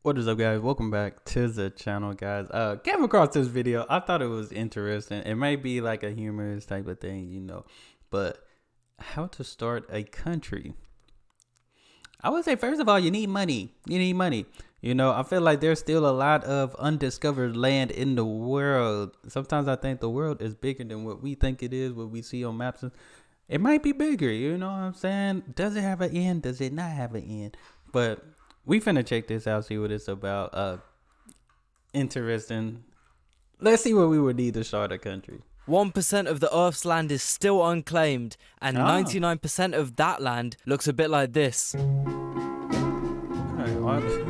What is up, guys? Welcome back to the channel, guys. Came across this video. I thought it was interesting. It might be like a humorous type of thing, but how to start a country. I would say, first of all, you need money. I feel like there's still a lot of undiscovered land in the world. Sometimes I think the world is bigger than what we think it is, what we see on maps. It might be bigger, you know what I'm saying? Does it have an end? Does it not have an end? But we finna check this out, see what it's about. Interesting. Let's see what we would need to start a country. 1% of the Earth's land is still unclaimed, and 99% of that land looks a bit like this.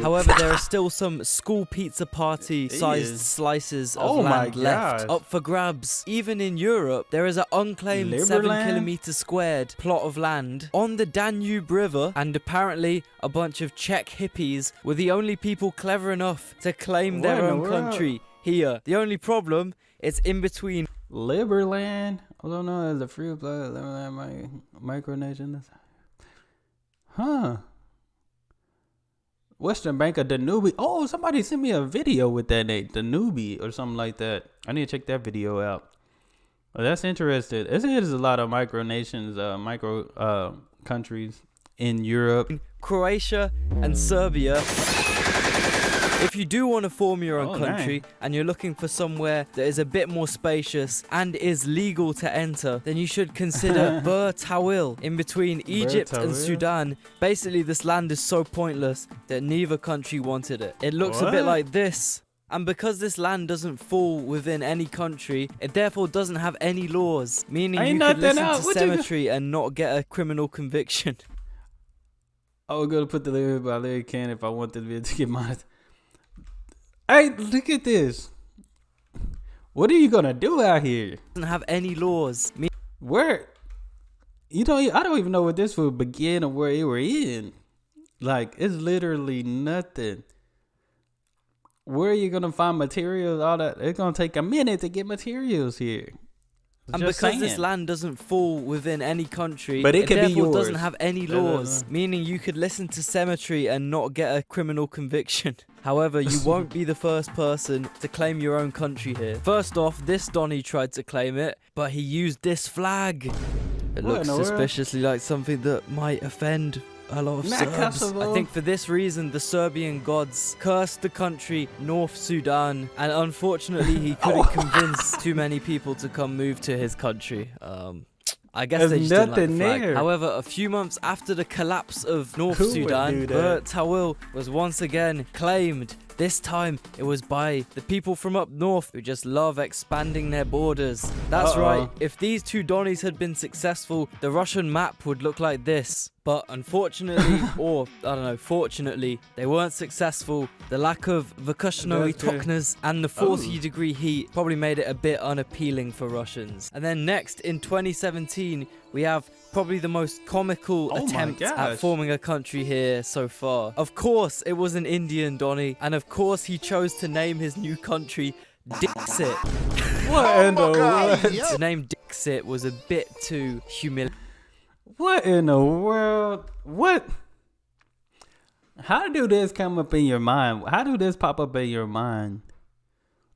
However, there are still some school pizza party sized slices of land left up for grabs. Even in Europe, there is an unclaimed 7km squared plot of land on the Danube River, and apparently a bunch of Czech hippies were the only people clever enough to claim their own country here. The only problem, it's in between Liberland, although known as the free blood Liberland micronation. Western Bank of Danube. Oh, somebody sent me a video with that name, Danube or something like that. I need to check that video out. Oh, that's interesting. There's a lot of micronations, countries in Europe. Croatia and Serbia. If you do want to form your own country and you're looking for somewhere that is a bit more spacious and is legal to enter, then you should consider Bur Tawil in between Egypt and Sudan. Basically, this land is so pointless that neither country wanted it. It looks a bit like this. And because this land doesn't fall within any country, it therefore doesn't have any laws, meaning you could listen to cemetery and not get a criminal conviction. I was going to put the lyric by lyric can if I wanted to get mine. Hey, look at this. What are you gonna do out here? Doesn't have any laws. Where? I don't even know where this would begin or where we're in. Like, it's literally nothing. Where are you gonna find materials? All that. It's gonna take a minute to get materials here. And because this land doesn't fall within any country, but it therefore doesn't have any laws, meaning you could listen to cemetery and not get a criminal conviction. However, you won't be the first person to claim your own country here. First off, this Donny tried to claim it, but he used this flag. It looks suspiciously like something that might offend a lot of Serbs. I think for this reason, the Serbian gods cursed the country North Sudan, and unfortunately, he couldn't convince too many people to come move to his country. I guess they just didn't like the flag. However, a few months after the collapse of North Sudan, Bur Tawil was once again claimed. This time, it was by the people from up north who just love expanding their borders. That's right, if these two Donnies had been successful, the Russian map would look like this. But unfortunately, or I don't know, fortunately, they weren't successful. The lack of vacationary toknas and the 40-degree heat probably made it a bit unappealing for Russians. And then next, in 2017, we have probably the most comical attempt at forming a country here so far. Of course, it was an Indian Donny, and of course, he chose to name his new country Dixit. What in the world? The name Dixit was a bit too humiliating. What in the world? What? How do this come up in your mind? How do this pop up in your mind?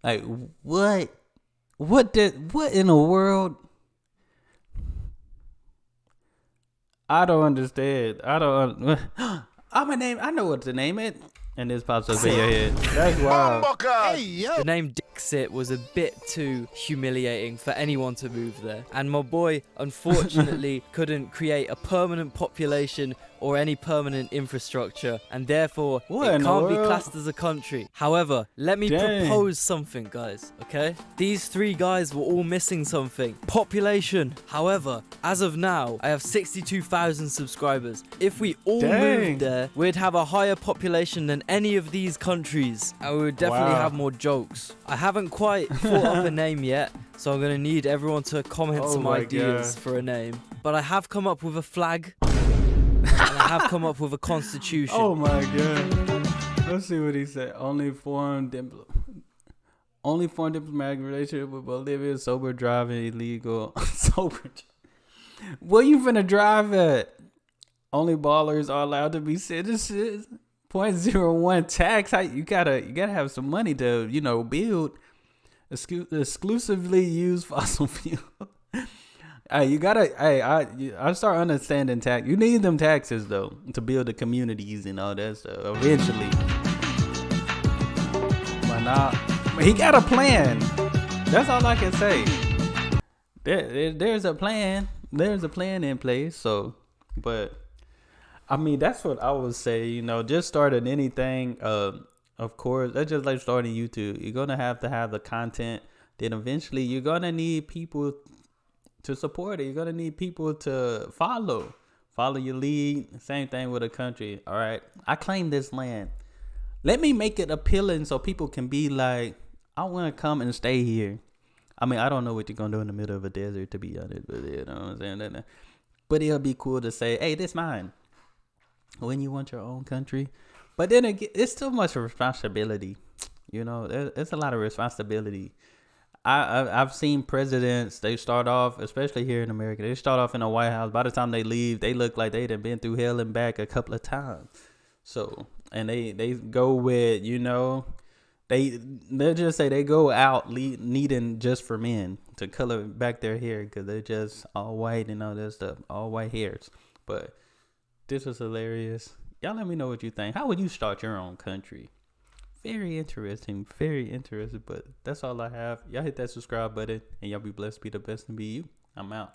Like, what? What in the world? I don't understand. I know what to name it. And this pops up in your head. That's wild. The name Dixit was a bit too humiliating for anyone to move there. And my boy, unfortunately, couldn't create a permanent population or any permanent infrastructure. And therefore, it can't be classed as a country. However, let me propose something, guys, okay? These three guys were all missing something. Population. However, as of now, I have 62,000 subscribers. If we all moved there, we'd have a higher population than any of these countries, and we would definitely have more jokes. I haven't quite thought up a name yet, so I'm gonna need everyone to comment some ideas for a name. But I have come up with a flag, and I have come up with a constitution. Oh my god! Let's see what he said. Only formed diplomatic relationship with Bolivia. Sober driving illegal. Sober. Where you finna drive at? Only ballers are allowed to be citizens. 0.01 tax. How you gotta have some money to build exclusively use fossil fuel. Hey, you gotta. Hey, I start understanding tax. You need them taxes though to build the communities and all that stuff. Eventually, but now he got a plan. That's all I can say. There's a plan. There's a plan in place. So, but I mean, that's what I would say. Just starting anything. Of course, that's just like starting YouTube. You're gonna have to have the content. Then eventually, you're gonna need people to support it. You're gonna need people to follow your lead. Same thing with a country. All right, I claim this land. Let me make it appealing so people can be like, I want to come and stay here. I mean, I don't know what you're gonna do in the middle of a desert, to be honest, but you know what I'm saying. But it'll be cool to say, hey, this mine. When you want your own country, but then again, it's too much responsibility. It's a lot of responsibility. I've seen presidents, they start off, especially here in America, they start off in the White House. By the time they leave, they look like they done been through hell and back a couple of times. So, and they go with, they'll just say they go out needing just for men to color back their hair because they're just all white and all that stuff, all white hairs. But this was hilarious. Y'all let me know what you think. How would you start your own country? Very interesting. But that's all I have. Y'all hit that subscribe button and y'all be blessed, be the best, and be you. I'm out.